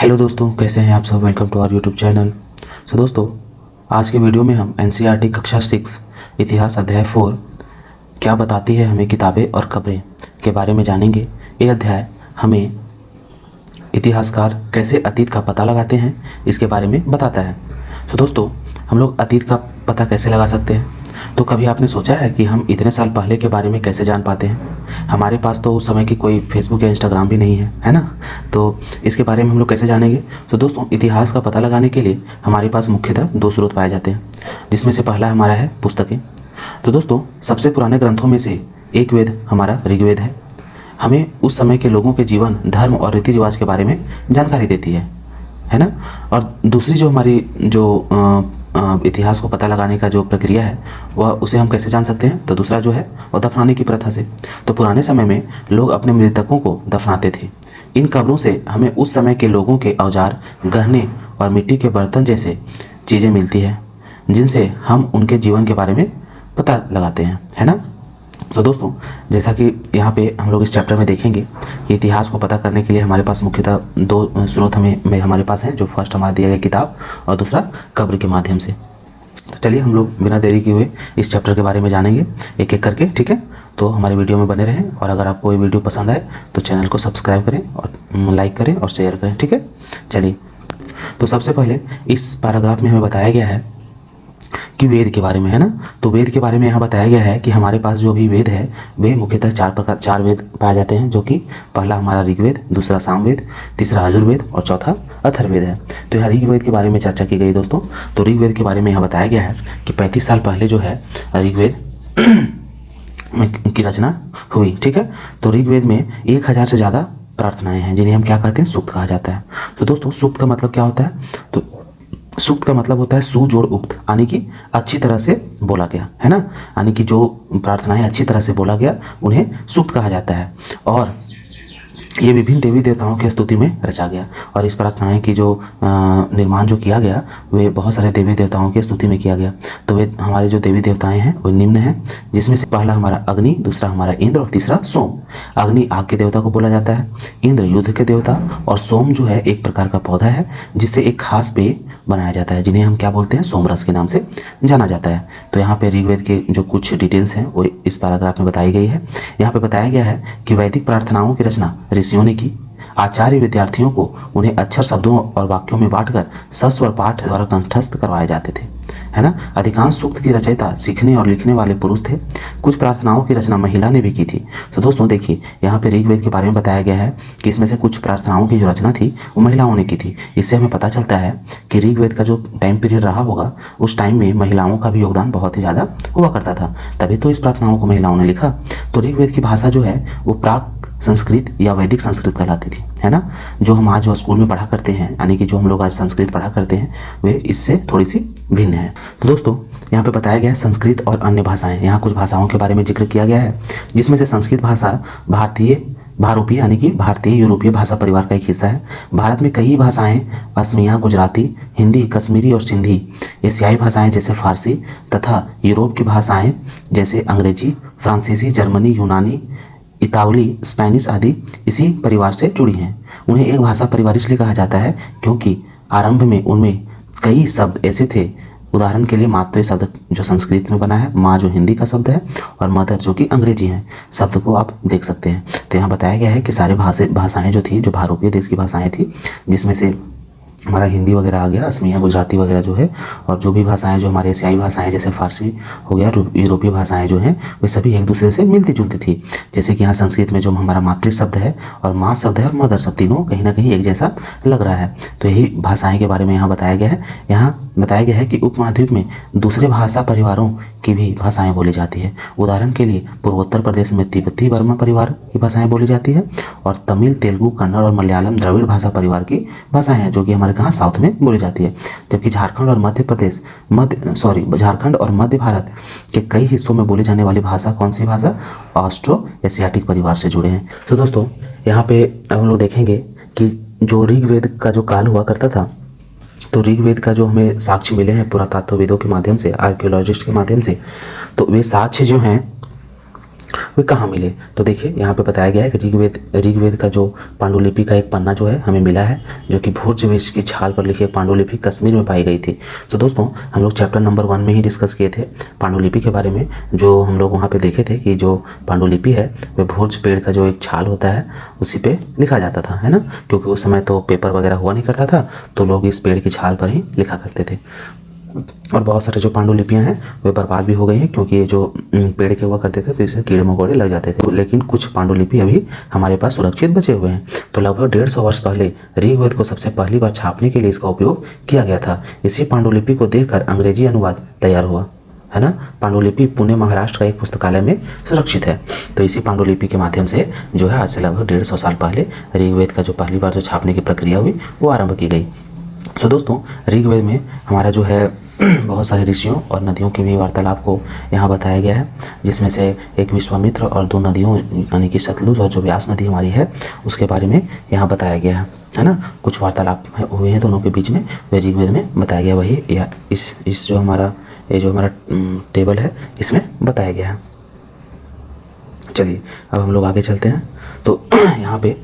Hello दोस्तों, कैसे हैं आप सब। Welcome to our YouTube channel. दोस्तों, आज के वीडियो में हम एनसीईआरटी कक्षा 6 इतिहास अध्याय 4 क्या बताती है हमें किताबें और खबरें के बारे में जानेंगे। ये अध्याय हमें इतिहासकार कैसे अतीत का पता लगाते हैं इसके बारे में बताता है। दोस्तों, हम लोग अतीत का पता कैसे लगा सकते हैं? तो कभी आपने सोचा है कि हम इतने साल पहले के बारे में कैसे जान पाते हैं? हमारे पास तो उस समय की कोई फेसबुक या इंस्टाग्राम भी नहीं है ना। तो इसके बारे में हम लोग कैसे जानेंगे? तो दोस्तों, इतिहास का पता लगाने के लिए हमारे पास मुख्यतः दो स्रोत पाए जाते हैं, जिसमें से पहला हमारा है पुस्तकें। तो दोस्तों, सबसे पुराने ग्रंथों में से एक वेद हमारा ऋग्वेद है। हमें उस समय के लोगों के जीवन, धर्म और रीति रिवाज के बारे में जानकारी देती है ना। और दूसरी जो हमारी इतिहास को पता लगाने का जो प्रक्रिया है वह उसे हम कैसे जान सकते हैं? तो दूसरा जो है वो दफनाने की प्रथा से। तो पुराने समय में लोग अपने मृतकों को दफनाते थे। इन कब्रों से हमें उस समय के लोगों के औजार, गहने और मिट्टी के बर्तन जैसे चीज़ें मिलती है, जिनसे हम उनके जीवन के बारे में पता लगाते हैं, है ना। तो दोस्तों, जैसा कि यहाँ पे हम लोग इस चैप्टर में देखेंगे कि इतिहास को पता करने के लिए हमारे पास मुख्यतः दो स्रोत हमारे पास हैं, जो फर्स्ट हमारा दिया गया किताब और दूसरा कब्र के माध्यम से। तो चलिए हम लोग बिना देरी किए हुए इस चैप्टर के बारे में जानेंगे एक एक करके, ठीक है। तो हमारे वीडियो में बने रहें, और अगर आपको ये वीडियो पसंद आए तो चैनल को सब्सक्राइब करें और लाइक करें और शेयर करें, ठीक है। चलिए, तो सबसे पहले इस पैराग्राफ में हमें बताया गया है कि वेद के बारे में, है ना। तो वेद के बारे में यहाँ बताया गया है कि हमारे पास जो भी वेद है वे मुख्यतः चार वेद पाए जाते हैं, जो कि पहला हमारा ऋग्वेद, दूसरा सामवेद, तीसरा यजुर्वेद और चौथा अथर्ववेद है। तो यहाँ ऋग्वेद के बारे में चर्चा की गई दोस्तों। तो ऋग्वेद के बारे में यहाँ बताया गया है कि 35 साल पहले जो है ऋग्वेद की रचना हुई, ठीक है। तो ऋग्वेद में 1000 से ज़्यादा प्रार्थनाएं हैं, जिन्हें हम क्या कहते हैं? सूक्त कहा जाता है। तो दोस्तों, सूक्त का मतलब क्या होता है? तो सूक्त का मतलब होता है सुजोड़ उक्त, यानी कि अच्छी तरह से बोला गया, है ना। यानी कि जो प्रार्थनाएं अच्छी तरह से बोला गया उन्हें सूक्त कहा जाता है। और ये विभिन्न देवी देवताओं की स्तुति में रचा गया। और इस प्रार्थनाएं की जो निर्माण जो किया गया वे बहुत सारे देवी देवताओं की स्तुति में किया गया। तो वे हमारे जो देवी देवताएं हैं वो निम्न हैं, जिसमें से पहला हमारा अग्नि, दूसरा हमारा इंद्र और तीसरा सोम। अग्नि आग के देवता को बोला जाता है, इंद्र युद्ध के देवता, और सोम जो है एक प्रकार का पौधा है जिससे एक खास पेय बनाया जाता है, जिन्हें हम क्या बोलते हैं? सोमरस के नाम से जाना जाता है। तो यहाँ पे ऋग्वेद के जो कुछ डिटेल्स हैं वो इस पैराग्राफ में बताई गई है। यहाँ पे बताया गया है कि वैदिक प्रार्थनाओं की रचना ऋषियों ने की। आचार्य विद्यार्थियों को उन्हें अक्षर शब्दों और वाक्यों में बांटकर सस्वर पाठ द्वारा कंठस्थ करवाए जाते थे, है ना। अधिकांश सूक्त की रचयिता सीखने और लिखने वाले पुरुष थे। कुछ प्रार्थनाओं की रचना महिला ने भी की थी। तो दोस्तों देखिए, यहाँ पे ऋग्वेद के बारे में बताया गया है कि इसमें से कुछ प्रार्थनाओं की जो रचना थी वो महिलाओं ने की थी। इससे हमें पता चलता है कि ऋग्वेद का जो टाइम पीरियड रहा होगा उस टाइम में महिलाओं का भी योगदान बहुत ही ज़्यादा हुआ करता था, तभी तो इस प्रार्थनाओं को महिलाओं ने लिखा। तो ऋग्वेद की भाषा जो है वो प्राक संस्कृत या वैदिक संस्कृत कहलाती थी, है ना। जो हम आज जो स्कूल में पढ़ा करते हैं, यानी कि जो हम लोग आज संस्कृत पढ़ा करते हैं, वे इससे थोड़ी सी भिन्न है। तो दोस्तों, यहाँ पे बताया गया है संस्कृत और अन्य भाषाएं। यहाँ कुछ भाषाओं के बारे में जिक्र किया गया है, जिसमें से संस्कृत भाषा भारोपीय यानी कि भारतीय यूरोपीय भाषा परिवार का एक हिस्सा है। भारत में कई भाषाएं, असमिया, गुजराती, हिंदी, कश्मीरी और सिंधी, एशियाई भाषाएं जैसे फारसी तथा यूरोप की भाषाएं जैसे अंग्रेजी, फ्रांसीसी, जर्मनी, यूनानी, इतावली, स्पेनिश आदि इसी परिवार से जुड़ी हैं। उन्हें एक भाषा परिवार इसलिए कहा जाता है क्योंकि आरंभ में उनमें कई शब्द ऐसे थे। उदाहरण के लिए मातृ शब्द जो संस्कृत में बना है, माँ जो हिंदी का शब्द है, और मदर जो कि अंग्रेजी है। शब्द को आप देख सकते हैं। तो यहाँ बताया गया है कि सारे भाषाएं जो थी, जो भारोपीय देश की भाषाएं थी, जिसमें से हमारा हिंदी वगैरह आ गया, असमिया, गुजराती वगैरह जो है, और जो भी भाषाएं जो हमारे एशियाई भाषाएं जैसे फारसी हो गया, यूरोपीय भाषाएं जो हैं वे सभी एक दूसरे से मिलती जुलती थी। जैसे कि यहाँ संस्कृत में जो हमारा मातृ शब्द है और माँ शब्द है और मदर शब्द, तीनों कहीं ना कहीं एक जैसा लग रहा है। तो यही भाषाएं के बारे में यहाँ बताया गया है। यहाँ बताया गया है कि उपमहाद्वीप में दूसरे भाषा परिवारों की भी भाषाएं बोली जाती है। उदाहरण के लिए पूर्वोत्तर प्रदेश में तिब्बती बर्मा परिवार की भाषाएं बोली जाती है, और तमिल, तेलुगु, कन्नड़ और मलयालम द्रविड़ भाषा परिवार की भाषाएं हैं, जो कि हमारे कहाँ साउथ में बोली जाती है। जबकि झारखंड और मध्य भारत के कई हिस्सों में बोली जाने वाली भाषा कौन सी भाषा? ऑस्ट्रो एशियाटिक परिवार से जुड़े हैं। तो दोस्तों, यहाँ पे अब हम लोग देखेंगे कि जो ऋग्वेद का जो काल हुआ करता था, तो ऋग्वेद का जो हमें साक्ष्य मिले हैं पुरातत्वविदों के माध्यम से, आर्कियोलॉजिस्ट के माध्यम से, तो वे साक्ष्य जो हैं वे कहाँ मिले। तो देखिए यहाँ पे बताया गया है कि ऋग्वेद का जो पांडुलिपि का एक पन्ना जो है हमें मिला है, जो कि भोज की छाल पर लिखी पांडुलिपि कश्मीर में पाई गई थी। तो दोस्तों हम लोग चैप्टर नंबर 1 में ही डिस्कस किए थे पांडुलिपि के बारे में, जो हम लोग वहाँ पे देखे थे कि जो पांडुलिपि है वह भोज पेड़ का जो एक छाल होता है उसी पे लिखा जाता था, है ना, क्योंकि उस समय तो पेपर वगैरह हुआ नहीं करता था, तो लोग इस पेड़ की छाल पर ही लिखा करते थे। और बहुत सारे जो पांडुलिपियाँ हैं वे बर्बाद भी हो गई हैं, क्योंकि ये जो पेड़ के हुआ करते थे तो इससे कीड़े मकोड़े लग जाते थे। लेकिन कुछ पांडुलिपि अभी हमारे पास सुरक्षित बचे हुए हैं। तो लगभग 150 वर्ष पहले ऋग्वेद को सबसे पहली बार छापने के लिए इसका उपयोग किया गया था। इसी पांडुलिपि को देखकर अंग्रेजी अनुवाद तैयार हुआ, है ना। पांडुलिपि पुणे महाराष्ट्र का एक पुस्तकालय में सुरक्षित है। तो इसी पांडुलिपि के माध्यम से जो है आज से लगभग 150 साल पहले ऋग्वेद का जो पहली बार जो छापने की प्रक्रिया हुई वो आरंभ की गई। सो दोस्तों ऋग्वेद में हमारा जो है बहुत सारे ऋषियों और नदियों के भी वार्तालाप को यहाँ बताया गया है, जिसमें से एक विश्वामित्र और 2 नदियों यानी कि सतलुज और जो व्यास नदी हमारी है उसके बारे में यहाँ बताया गया है ना। कुछ वार्तालाप हुए हैं दोनों के बीच में, वे ऋग्वेद में बताया गया वही या इस जो हमारा टेबल है इसमें बताया गया है। चलिए अब हम लोग आगे चलते हैं। तो यहाँ पे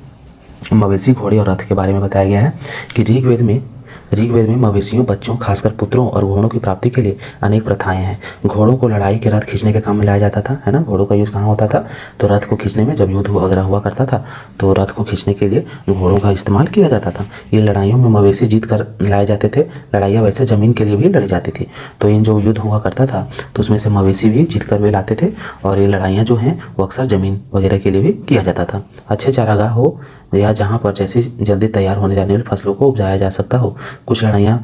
मवेशी, घोड़े और रथ के बारे में बताया गया है कि ऋग्वेद में मवेशियों, बच्चों, खासकर पुत्रों और घोड़ों की प्राप्ति के लिए अनेक प्रथाएं हैं। घोड़ों को लड़ाई के रथ खींचने के काम में लाया जाता था, है ना। घोड़ों का यूज कहाँ होता था, तो रथ को खींचने में, जब युद्ध वगैरह हुआ करता था तो रथ को खींचने के लिए घोड़ों का इस्तेमाल किया जाता था। ये लड़ाइयों में मवेशी जीत कर लाए जाते थे। लड़ाइयाँ वैसे ज़मीन के लिए भी लड़ी जाती थी, तो इन जो युद्ध हुआ करता था तो उसमें से मवेशी भी जीत कर वे लाते थे, और ये लड़ाइयाँ जो हैं वो अक्सर ज़मीन वगैरह के लिए भी किया जाता था। अच्छे चारागाह हो या जहाँ पर जैसी जल्दी तैयार होने जाने वाली फसलों को उपजाया जा सकता हो। कुछ लड़ाइयाँ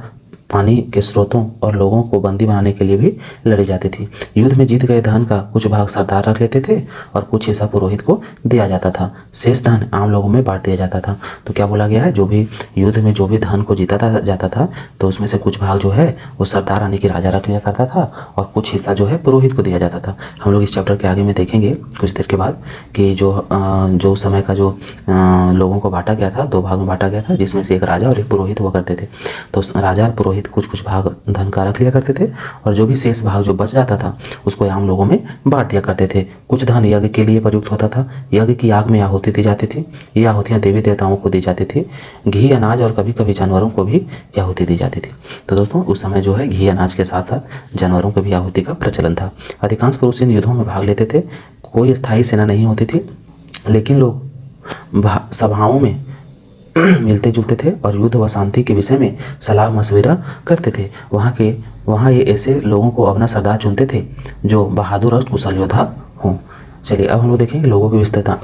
पानी के स्रोतों और लोगों को बंदी बनाने के लिए भी लड़ी जाती थी। युद्ध में जीत गए धन का कुछ भाग सरदार रख लेते थे और कुछ हिस्सा पुरोहित को दिया जाता था। शेष धन आम लोगों में बांट दिया जाता था। तो क्या बोला गया है, जो भी युद्ध में जो भी धन को जीता जाता था तो उसमें से कुछ भाग जो है वो सरदार यानी कि राजा रख लिया करता था और कुछ हिस्सा जो है पुरोहित को दिया जाता था। हम लोग इस चैप्टर के आगे में देखेंगे कुछ देर के बाद कि जो उस समय का जो लोगों को बांटा गया था, 2 भाग में बांटा गया था, जिसमें से एक राजा और एक पुरोहित हुआ करते थे। तो राजा और पुरोहित कुछ भाग धन का रख लिया करते थे और जो भी शेष भाग जो बच जाता था उसको आम लोगों में बांट दिया करते थे। कुछ धन यज्ञ के लिए प्रयुक्त होता था। यज्ञ की आग में आहुति दी जाती थी। ये आहुतियाँ देवी देवताओं को दी जाती थी। घी, अनाज और कभी कभी जानवरों को भी आहुति दी जाती थी। तो दोस्तों उस समय जो है घी, अनाज के साथ साथ जानवरों को भी आहुति का प्रचलन था। अधिकांश पुरुष इन युद्धों में भाग लेते थे। कोई स्थायी सेना नहीं होती थी, लेकिन लोग सभाओं में मिलते जुलते थे और युद्ध व शांति के विषय में सलाह मशविरा करते थे। वहाँ ये ऐसे लोगों को अपना सरदार चुनते थे जो बहादुर और कुशल योद्धा हों। चलिए अब हम लोग देखेंगे लोगों की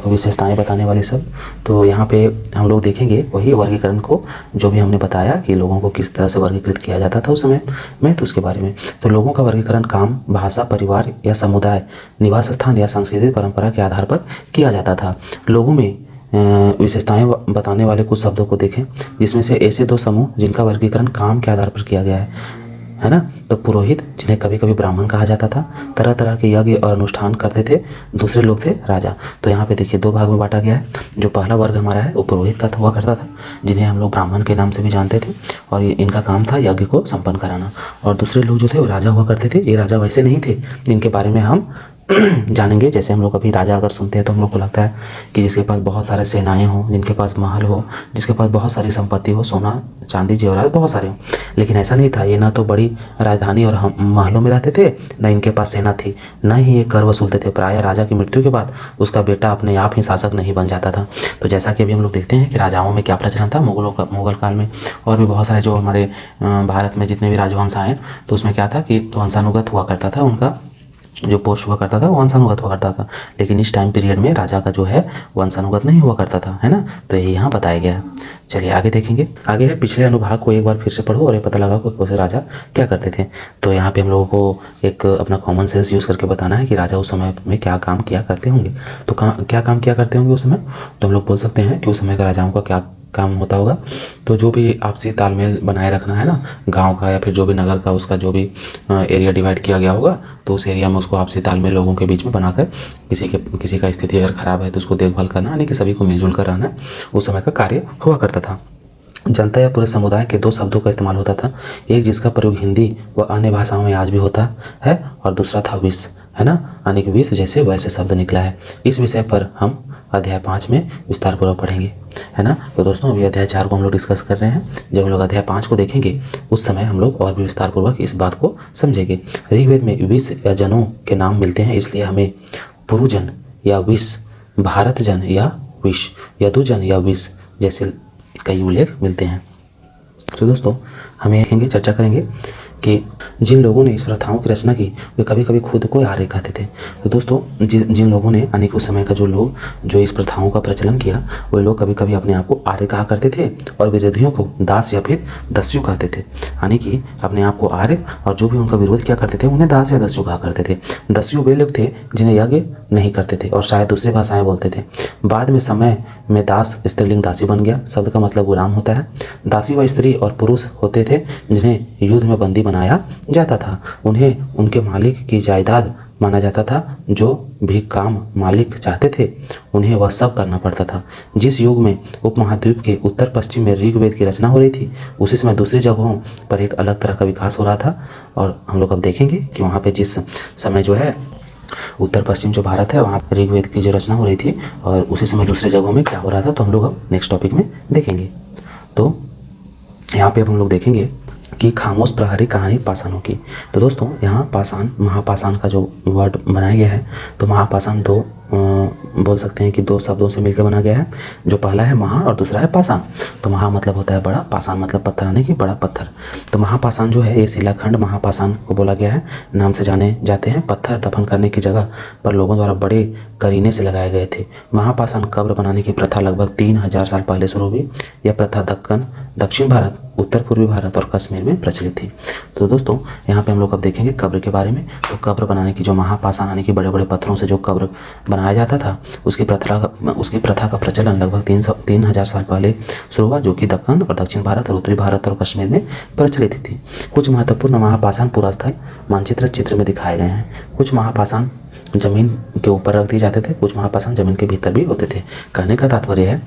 विशेषताएं बताने वाले सब। तो यहाँ पे हम लोग देखेंगे वही वर्गीकरण को, जो भी हमने बताया कि लोगों को किस तरह से वर्गीकृत किया जाता था उस समय में, तो उसके बारे में। तो लोगों का वर्गीकरण काम, भाषा, परिवार या समुदाय, निवास स्थान या सांस्कृतिक परंपरा के आधार पर किया जाता था। लोगों में विशेषताएं बताने वाले कुछ शब्दों को देखें, जिसमें से ऐसे 2 समूह जिनका वर्गीकरण काम के आधार पर किया गया है ना। तो पुरोहित, जिन्हें कभी कभी ब्राह्मण कहा जाता था, तरह तरह के यज्ञ और अनुष्ठान करते थे। दूसरे लोग थे राजा। तो यहाँ पे देखिए 2 भाग में बांटा गया है। जो पहला वर्ग हमारा है वो पुरोहित का हुआ करता था, जिन्हें हम लोग ब्राह्मण के नाम से भी जानते थे, और इनका काम था यज्ञ को संपन्न कराना। और दूसरे लोग जो थे वो राजा हुआ करते थे। ये राजा वैसे नहीं थे जिनके बारे में हम जानेंगे। जैसे हम लोग अभी राजा अगर सुनते हैं तो हम लोग को लगता है कि जिसके पास बहुत सारे सेनाएं हों, जिनके पास महल हो, जिसके पास बहुत सारी संपत्ति हो, सोना चांदी जेवरात बहुत सारे हों। लेकिन ऐसा नहीं था। ये ना तो बड़ी राजधानी और महलों में रहते थे, न इनके पास सेना थी, न ही ये कर वसूलते थे। प्रायः राजा की मृत्यु के बाद उसका बेटा अपने आप ही शासक नहीं बन जाता था। तो जैसा कि अभी हम लोग देखते हैं कि राजाओं में क्या प्रचलन था मुगल काल में, और भी बहुत सारे जो हमारे भारत में जितने भी राजवंश आए तो उसमें क्या था कि वंशानुगत हुआ करता था। उनका जो पोस्ट हुआ करता था वो वंशानुगत हुआ करता था। लेकिन इस टाइम पीरियड में राजा का जो है वंशानुगत नहीं हुआ करता था, है ना। तो ये यहाँ बताया गया है। चलिए आगे देखेंगे। आगे है पिछले अनुभाग को एक बार फिर से पढ़ो और ये पता लगा कि उसे राजा क्या करते थे। तो यहाँ पे हम लोगों को एक अपना कॉमन सेंस यूज़ करके बताना है कि राजा उस समय में क्या काम किया करते होंगे। तो क्या काम किया करते होंगे उस समय, तो हम लोग बोल सकते हैं कि उस समय का राजाओं का क्या काम होता होगा। तो जो भी आपसी तालमेल बनाए रखना है ना, गांव का या फिर जो भी नगर का, उसका जो भी एरिया डिवाइड किया गया होगा तो उस एरिया में उसको आपसी तालमेल लोगों के बीच में बनाकर किसी का स्थिति अगर ख़राब है तो उसको देखभाल करना, यानी कि सभी को मिलजुल कर रहना, उस समय का कार्य हुआ करता था। जनता या पूरे समुदाय के दो शब्दों का इस्तेमाल होता था, एक जिसका प्रयोग हिंदी व अन्य भाषाओं में आज भी होता है और दूसरा था विष, है ना, यानी कि विष जैसे वैसे शब्द निकला है। इस विषय पर हम अध्याय 5 में विस्तार पूर्वक पढ़ेंगे, है ना। तो दोस्तों अभी अध्याय 4 को हम लोग डिस्कस कर रहे हैं। जब हम लोग अध्याय 5 को देखेंगे उस समय हम लोग और भी विस्तार पूर्वक इस बात को समझेंगे। ऋग्वेद में विष या जनों के नाम मिलते हैं, इसलिए हमें पुरुजन या विष, भारत जन या विष, यदुजन या विष जैसे कई उल्लेख मिलते हैं। तो दोस्तों हमें देखेंगे, चर्चा करेंगे कि जिन लोगों ने इस प्रथाओं की रचना की वे कभी कभी खुद को आर्य कहते थे। तो दोस्तों जिन लोगों ने यानी कि उस समय का जो लोग जो इस प्रथाओं का प्रचलन किया वे लोग कभी कभी अपने आप को आर्य कहा करते थे और विरोधियों को दास या फिर दस्यु कहते थे, यानी कि अपने आप को आर्य और जो भी उनका विरोध किया करते थे उन्हें दास या दस्यु कहा करते थे। दस्यु वे लोग थे जिन्हें यज्ञ नहीं करते थे और शायद दूसरी भाषाएं बोलते थे। बाद में समय में दास स्त्रीलिंग दासी बन गया। शब्द का मतलब गुलाम होता है। दासी व स्त्री और पुरुष होते थे जिन्हें युद्ध में बंदी बनाया जाता था। उन्हें उनके मालिक की जायदाद माना जाता था। जो भी काम मालिक चाहते थे उन्हें वह सब करना पड़ता था। जिस युग में उपमहाद्वीप के उत्तर पश्चिम में ऋग्वेद की रचना हो रही थी उसी समय दूसरी जगहों पर एक अलग तरह का विकास हो रहा था। और हम लोग अब देखेंगे कि वहाँ पे जिस समय जो है उत्तर पश्चिम जो भारत है वहाँ ऋग्वेद की जो रचना हो रही थी और उसी समय दूसरे जगहों में क्या हो रहा था, तो हम लोग अब नेक्स्ट टॉपिक में देखेंगे। तो यहाँ पे अब हम लोग देखेंगे कि खामोश प्रहरी कहानी पाषाणों की। तो दोस्तों यहाँ पाषाण महापाषाण का जो वर्ड बनाया गया है, तो महापाषाण दो बोल सकते हैं कि दो शब्दों से मिलकर बना गया है। जो पहला है महा और दूसरा है पाषाण। तो महा मतलब होता है बड़ा, पाषाण मतलब पत्थर आने की बड़ा पत्थर। तो महापाषाण जो है ये शिलाखंड महापाषाण को बोला गया है, नाम से जाने जाते हैं। पत्थर दफन करने की जगह पर लोगों द्वारा बड़े करीने से लगाए गए थे। महापाषाण कब्र बनाने की प्रथा लगभग 3000 साल पहले शुरू हुई। यह प्रथा दक्षिण भारत, उत्तर पूर्वी भारत और कश्मीर में प्रचलित थी। तो दोस्तों यहाँ पे हम लोग अब देखेंगे कब्र के बारे में। तो कब्र बनाने की जो महापाषाण यानी कि बड़े बड़े पत्थरों से जो कब्र बनाया जाता था उसकी प्रथा का प्रचलन लगभग 3000 साल पहले शुरू हुआ, जो कि दक्षिण और दक्षिण भारत और उत्तरी भारत और कश्मीर में प्रचलित थी। कुछ महत्वपूर्ण महापाषाण पुरास्थायी मानचित्र चित्र में दिखाए गए हैं। कुछ महापाषाण जमीन के ऊपर रख दिए जाते थे, कुछ महापाषाण जमीन के भीतर भी होते थे। कहने का तात्पर्य है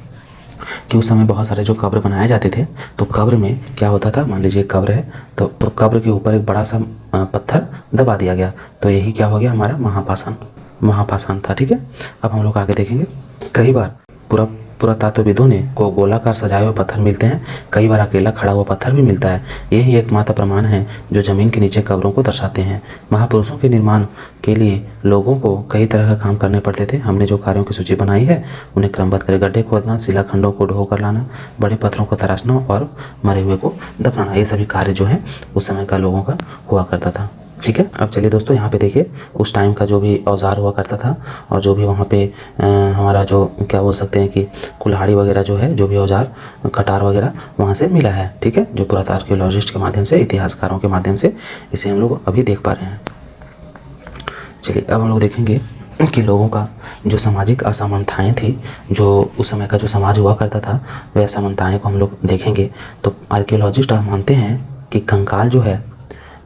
कि उस समय बहुत सारे जो कब्र बनाए जाते थे, तो कब्र में क्या होता था, मान लीजिए कब्र है तो कब्र के ऊपर एक बड़ा सा पत्थर दबा दिया गया, तो यही क्या हो गया हमारा महापाषाण था। ठीक है, अब हम लोग आगे देखेंगे। कई बार पुरातत्वविदों ने को गोलाकार सजाए हुए पत्थर मिलते हैं, कई बार अकेला खड़ा हुआ पत्थर भी मिलता है। यही एकमात्र प्रमाण है जो जमीन के नीचे कब्रों को दर्शाते हैं। महापुरुषों के निर्माण के लिए लोगों को कई तरह का काम करने पड़ते थे। हमने जो कार्यों की सूची बनाई है उन्हें क्रमबद्ध करें। गड्ढे खोदना, शिलाखंडों को ढो कर लाना, बड़े पत्थरों को तराशना और मरे हुए को दफनाना, ये सभी कार्य जो है उस समय का लोगों का हुआ करता था। ठीक है, अब चलिए दोस्तों यहाँ पे देखिए उस टाइम का जो भी औजार हुआ करता था और जो भी वहाँ पे हमारा जो क्या बोल सकते हैं कि कुल्हाड़ी वगैरह जो है, जो भी औजार कटार वगैरह वहाँ से मिला है। ठीक है, जो पुरातत्व आर्कियोलॉजिस्ट के माध्यम से, इतिहासकारों के माध्यम से इसे हम लोग अभी देख पा रहे हैं। चलिए अब हम लोग देखेंगे कि लोगों का जो सामाजिक असमानताएं थी, जो उस समय का जो समाज हुआ करता था, वह असमानताएं को हम लोग देखेंगे। तो आर्कियोलॉजिस्ट मानते हैं कि कंकाल जो है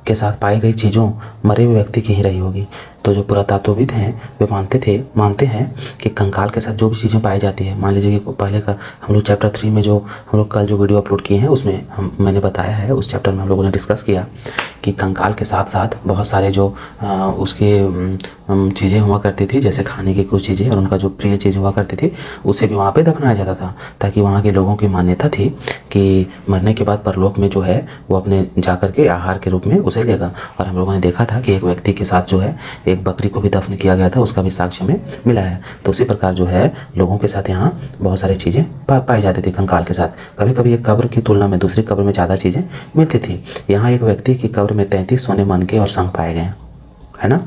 के साथ पाई गई चीज़ों मरे हुए व्यक्ति की ही रही होगी। तो जो पुरातत्वविद हैं वे मानते हैं कि कंकाल के साथ जो भी चीज़ें पाई जाती है, मान लीजिए कि पहले का हम लोग चैप्टर 3 में जो हम लोग कल जो वीडियो अपलोड किए हैं उसमें मैंने बताया है, उस चैप्टर में हम लोगों ने डिस्कस किया कि कंकाल के साथ साथ बहुत सारे जो उसके चीज़ें हुआ करती थी, जैसे खाने की कुछ चीज़ें और उनका जो प्रिय चीज़ हुआ करती थी उसे भी वहाँ पे दफनाया जाता था, ताकि वहाँ के लोगों की मान्यता थी कि मरने के बाद परलोक में जो है वो अपने जाकर के आहार के रूप में उसे लेगा। और हम लोगों ने देखा था कि एक व्यक्ति के साथ जो है एक बकरी को भी दफन किया गया था, उसका भी साक्ष्य में मिला है। तो उसी प्रकार जो है लोगों के साथ यहाँ बहुत सारी चीज़ें पाई जाती थी कंकाल के साथ। कभी कभी एक कब्र की तुलना में दूसरी कब्र में ज़्यादा चीज़ें मिलती थी। यहाँ एक व्यक्ति की कब्र में 33 सोने मनके और शंख पाए गए, है ना।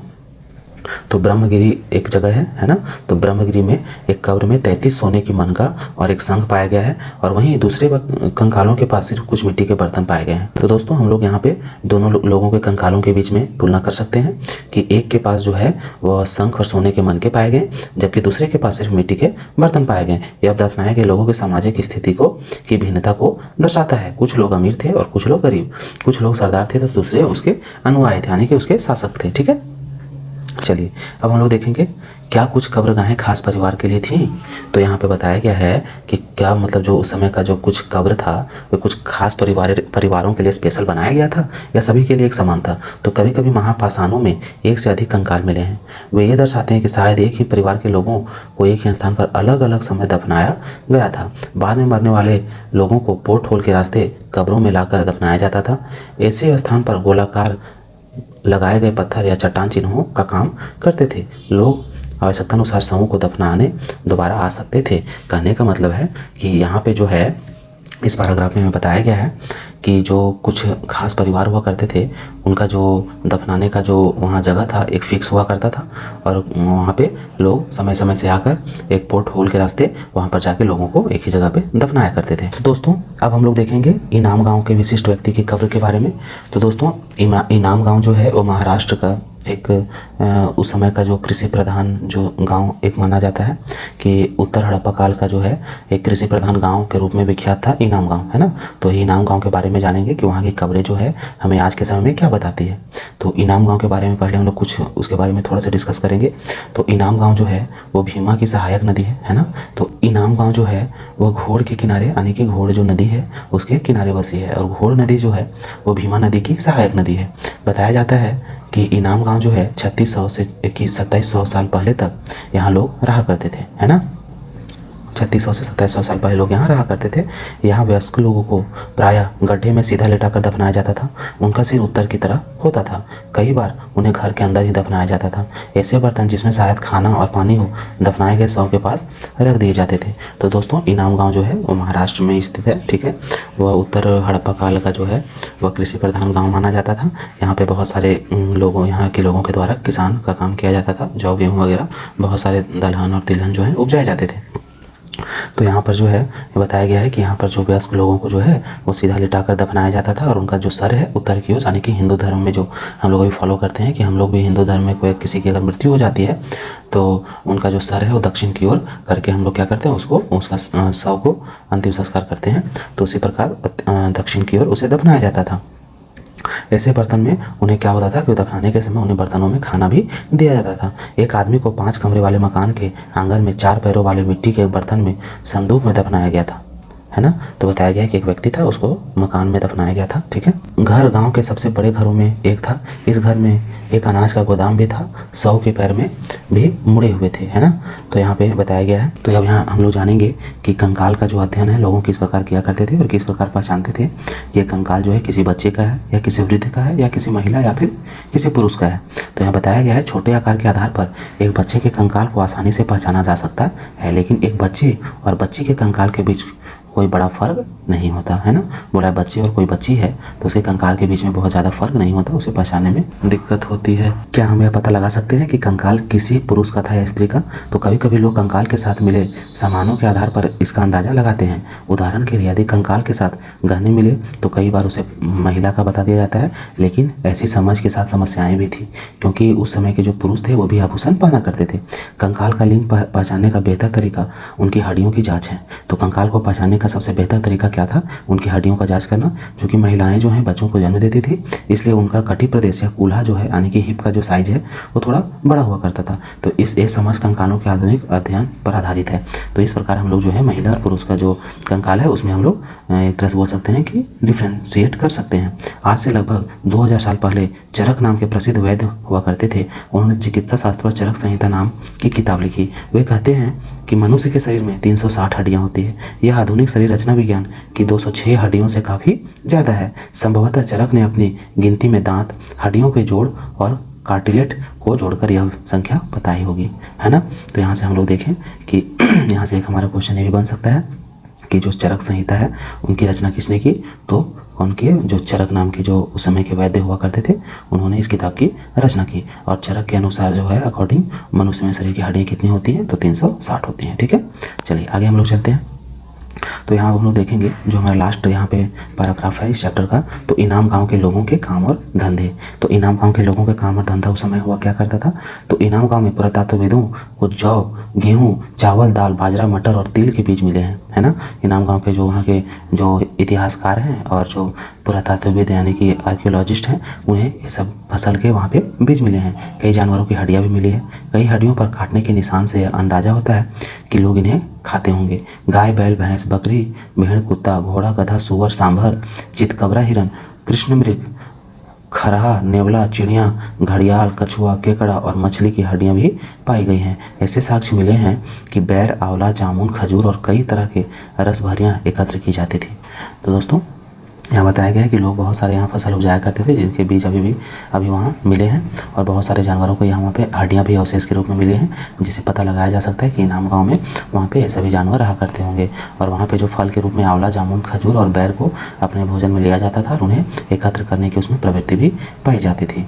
तो ब्रह्मगिरी एक जगह है ना, तो ब्रह्मगिरी में एक कब्र में 33 सोने की मनका और एक शंख पाया गया है, और वहीं दूसरे कंकालों के पास सिर्फ कुछ मिट्टी के बर्तन पाए गए हैं। तो दोस्तों हम लोग यहाँ पे दोनों लोगों के कंकालों के बीच में तुलना कर सकते हैं कि एक के पास जो है वह शंख और सोने के मनके पाए गए, जबकि दूसरे के पास सिर्फ मिट्टी के बर्तन पाए गए। यह दफनाए गए लोगों की सामाजिक स्थिति की भिन्नता को दर्शाता है। कुछ लोग अमीर थे और कुछ लोग गरीब, कुछ लोग सरदार थे तो दूसरे उसके अनुयायी थे, यानी कि उसके शासक थे। ठीक है, चलिए अब हम लोग देखेंगे क्या कुछ कब्रगाहें खास परिवार के लिए थी? तो यहाँ पे बताया गया है कि क्या मतलब जो उस समय का जो कुछ कब्र था वो कुछ खास परिवारों के लिए स्पेशल बनाया गया था या सभी के लिए एक समान था? तो कभी कभी महापाषाणों में एक से अधिक कंकाल मिले हैं। वे ये दर्शाते हैं कि शायद एक ही परिवार के लोगों को एक ही स्थान पर अलग अलग समय दफनाया गया था। बाद में मरने वाले लोगों को पोर्ट होल के रास्ते कब्रों में लाकर दफनाया जाता था। ऐसे स्थान पर गोलाकार लगाए गए पत्थर या चट्टान चिन्हों का काम करते थे। लोग आवश्यकतानुसार शवों को दफनाने दोबारा आ सकते थे। कहने का मतलब है कि यहाँ पे जो है इस पैराग्राफ में हमें बताया गया है कि जो कुछ खास परिवार हुआ करते थे उनका जो दफनाने का जो वहाँ जगह था एक फिक्स हुआ करता था और वहाँ पे लोग समय समय से आकर एक पोर्ट होल के रास्ते वहाँ पर जाके लोगों को एक ही जगह पे दफनाया करते थे। तो दोस्तों अब हम लोग देखेंगे इनाम गांव के विशिष्ट व्यक्ति की कब्र के बारे में। तो दोस्तों इनाम गांव जो है वो महाराष्ट्र का एक उस समय का जो कृषि प्रधान जो गांव एक माना जाता है कि उत्तर हड़प्पा काल का जो है एक कृषि प्रधान गांव के रूप में विख्यात था इनाम गांव, है ना। तो ये इनाम गांव के बारे में जानेंगे कि वहाँ की कब्रें जो है हमें आज के समय में क्या बताती है। तो इनाम गांव के बारे में पहले हम लोग कुछ उसके बारे में थोड़ा सा डिस्कस करेंगे। तो इनाम गाँव जो है वो भीमा की सहायक नदी है ना। तो इनाम गाँव जो है वो घोड़ के किनारे यानी कि घोड़ जो नदी है उसके किनारे बसी है और घोड़ नदी जो है वो भीमा नदी की सहायक नदी है। बताया जाता है कि इनाम गांव जो है 3600 से 2700 साल पहले तक यहाँ लोग रहा करते थे, है ना। 3600 से 2700 साल पहले लोग यहाँ रहा करते थे। यहाँ वयस्क लोगों को प्रायः गड्ढे में सीधा लेटाकर दफनाया जाता था। उनका सिर उत्तर की तरफ होता था। कई बार उन्हें घर के अंदर ही दफनाया जाता था। ऐसे बर्तन जिसमें शायद खाना और पानी हो दफनाए गए शव के पास रख दिए जाते थे। तो दोस्तों इनाम गाँव जो है वो महाराष्ट्र में स्थित है, ठीक है। वह उत्तर हड़प्पा काल का जो है वह कृषि प्रधान गाँव माना जाता था। यहाँ पे बहुत सारे यहाँ के लोगों के द्वारा किसान का काम किया जाता था। जौ गेहूँ वगैरह बहुत सारे दलहन और तिलहन जो है उपजाए जाते थे। तो यहाँ पर जो है ये बताया गया है कि यहाँ पर जो वयस्क लोगों को जो है वो सीधा लिटाकर दफनाया जाता था और उनका जो सर है उत्तर की ओर, यानी कि हिंदू धर्म में जो हम लोग अभी फॉलो करते हैं कि हम लोग भी हिंदू धर्म में कोई किसी की अगर मृत्यु हो जाती है तो उनका जो सर है वो दक्षिण की ओर करके हम लोग क्या करते हैं उसका शव को अंतिम संस्कार करते हैं। तो उसी प्रकार दक्षिण की ओर उसे दफनाया जाता था। ऐसे बर्तन में उन्हें क्या होता था कि दफनाने के समय उन्हें बर्तनों में खाना भी दिया जाता था। एक आदमी को 5 कमरे वाले मकान के आंगन में 4 पैरों वाले मिट्टी के एक बर्तन में संदूक में दफनाया गया था, है ना। तो बताया गया कि एक व्यक्ति था उसको मकान में दफनाया गया था, ठीक है। घर गांव के सबसे बड़े घरों में एक था। इस घर में एक अनाज का गोदाम भी था। 100 के पैर में भी मुड़े हुए थे, है ना। तो यहाँ पे बताया गया है। तो अब यहाँ हम लोग जानेंगे कि कंकाल का जो अध्ययन है लोगों किस प्रकार किया करते थे और किस प्रकार पहचानते थे ये कंकाल जो है किसी बच्चे का है या किसी वृद्ध का है या किसी महिला या फिर किसी पुरुष का है। तो यहाँ बताया गया है छोटे आकार के आधार पर एक बच्चे के कंकाल को आसानी से पहचाना जा सकता है, लेकिन एक बच्चे और बच्ची के कंकाल के बीच कोई बड़ा फर्क नहीं होता, है ना। बड़ा बच्चे और कोई बच्ची है तो उसके कंकाल के बीच में बहुत ज़्यादा फर्क नहीं होता, उसे पहचानने में दिक्कत होती है। क्या हम यह पता लगा सकते हैं कि कंकाल किसी पुरुष का था या स्त्री का? तो कभी कभी लोग कंकाल के साथ मिले सामानों के आधार पर इसका अंदाज़ा लगाते हैं। उदाहरण के लिए यदि कंकाल के साथ गहने मिले तो कई बार उसे महिला का बता दिया जाता है, लेकिन ऐसी समझ के साथ समस्याएं भी थी क्योंकि उस समय के जो पुरुष थे वो भी आभूषण पहना करते थे। कंकाल का लिंग पहचानने का बेहतर तरीका उनकी हड्डियों की जाँच है। तो कंकाल को पहचानने सबसे बेहतर तरीका क्या था? उनकी हड्डियों का जांच करना। क्योंकि महिलाएं जो हैं बच्चों को जन्म देती थी इसलिए उनका कटी प्रदेश या कूल्हा जो है यानी कि हिप का जो साइज है वो थोड़ा बड़ा हुआ करता था। तो इस समझ कंकालों के आधुनिक अध्ययन पर आधारित है। तो इस प्रकार हम लोग जो है महिला और पुरुष का जो कंकाल है उसमें हम लोग एक तरह से बोल सकते हैं कि डिफ्रेंशिएट कर सकते हैं। आज से लगभग 2000 साल पहले चरक नाम के प्रसिद्ध वैद्य हुआ करते थे। उन्होंने चिकित्सा शास्त्र पर चरक संहिता नाम की किताब लिखी। वे कहते हैं कि मनुष्य के शरीर में 360 हड्डियां होती है। यह आधुनिक शरीर रचना विज्ञान की 206 हड्डियों से काफ़ी ज़्यादा है। संभवतः चरक ने अपनी गिनती में दांत, हड्डियों के जोड़ और कार्टिलेज को जोड़कर यह संख्या बताई होगी, है ना। तो यहाँ से हम लोग देखें कि यहाँ से एक हमारा क्वेश्चन ये भी बन सकता है कि जो चरक संहिता है उनकी रचना किसने की? तो उनके जो चरक नाम के जो उस समय के वैद्य हुआ करते थे उन्होंने इस किताब की रचना की। और चरक के अनुसार जो है अकॉर्डिंग मनुष्य में शरीर की हड्डियाँ कितनी होती हैं? तो 360 होती हैं, ठीक है। चलिए आगे हम लोग चलते हैं। तो यहाँ हम लोग देखेंगे जो हमारा लास्ट यहाँ पे पैराग्राफ है इस चैप्टर का, तो इनाम गांव के लोगों के काम और धंधे। तो इनाम गांव के लोगों के काम और धंधा उस समय हुआ क्या करता था, तो इनाम गांव में पुरातत्वविदों को जौ, गेहूँ, चावल, दाल, बाजरा, मटर और तिल के बीज मिले हैं, है ना। इनाम गांव के जो वहाँ के जो इतिहासकार हैं और जो पुरातत्वविद यानी कि आर्कियोलॉजिस्ट हैं, उन्हें ये सब फसल के वहाँ पे बीज मिले हैं। कई जानवरों की हड्डियाँ भी मिली है। कई हड्डियों पर काटने के निशान से अंदाजा होता है कि लोग इन्हें खाते होंगे। गाय, बैल, भैंस, बकरी, भेड़, कुत्ता, घोड़ा, गधा, सुअर, सांभर, चितकबरा, हिरन, कृष्णमृग, खरहा, नेवला, चिड़िया, घड़ियाल, कछुआ, केकड़ा और मछली की हड्डियां भी पाई गई हैं। ऐसे साक्ष्य मिले हैं कि बैर, आंवला, जामुन, खजूर और कई तरह के रस भरियाँ एकत्र की जाती थी। तो दोस्तों यहाँ बताया गया है कि लोग बहुत सारे यहाँ फसल उपजाया करते थे, जिनके बीज अभी वहाँ मिले हैं, और बहुत सारे जानवरों को यहाँ पे हड्डियाँ भी अवशेष के रूप में मिली हैं, जिससे पता लगाया जा सकता है कि इनाम गाँव में वहाँ पे सभी जानवर रहा करते होंगे। और वहाँ पे जो फल के रूप में आंवला, जामुन, खजूर और बैर को अपने भोजन में लिया जाता था और उन्हें एकत्र करने की उसमें प्रवृत्ति भी पाई जाती थी।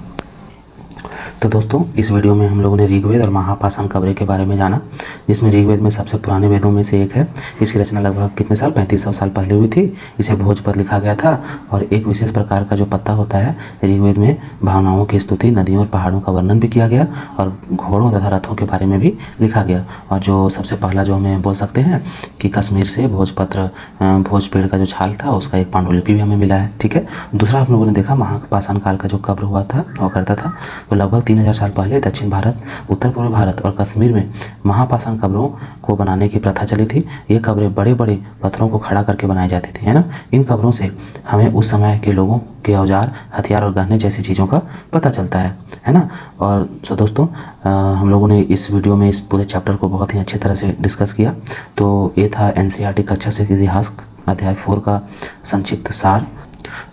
तो दोस्तों इस वीडियो में हम लोगों ने ऋग्वेद और महापाषाण कब्रें के बारे में जाना, जिसमें ऋग्वेद में सबसे पुराने वेदों में से एक है। इसकी रचना लगभग कितने साल, 3500 साल पहले हुई थी। इसे भोजपद लिखा गया था, और एक विशेष प्रकार का जो पत्ता होता है ऋग्वेद में भावनाओं की स्तुति, नदियों और पहाड़ों का वर्णन भी किया गया, और घोड़ों तथा रथों के बारे में भी लिखा गया। और जो सबसे पहला जो हमें बोल सकते हैं कि कश्मीर से भोजपत्र, भोज पेड़ का जो छाल था उसका एक पांडुलिपि भी हमें मिला है, ठीक है। दूसरा आप लोगों ने देखा महापाषाण काल का जो कब्र हुआ करता था, तो लगभग 3000 साल पहले दक्षिण भारत, उत्तर पूर्व भारत और कश्मीर में महापाषाण कब्रों को बनाने की प्रथा चली थी। ये कब्रें बड़े बड़े पत्थरों को खड़ा करके बनाई जाती थी, है ना। इन कब्रों से हमें उस समय के लोगों के औजार, हथियार और गहने जैसी चीज़ों का पता चलता है ना। और सो दोस्तों हम लोगों ने इस वीडियो में इस पूरे चैप्टर को बहुत ही अच्छी तरह से डिस्कस किया। तो ये था NCERT कक्षा 6 इतिहास अध्याय 4 का संक्षिप्त सार।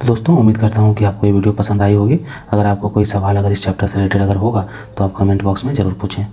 तो दोस्तों उम्मीद करता हूँ कि आपको ये वीडियो पसंद आई होगी। अगर आपको कोई सवाल अगर इस चैप्टर से रिलेटेड अगर होगा तो आप कमेंट बॉक्स में ज़रूर पूछें।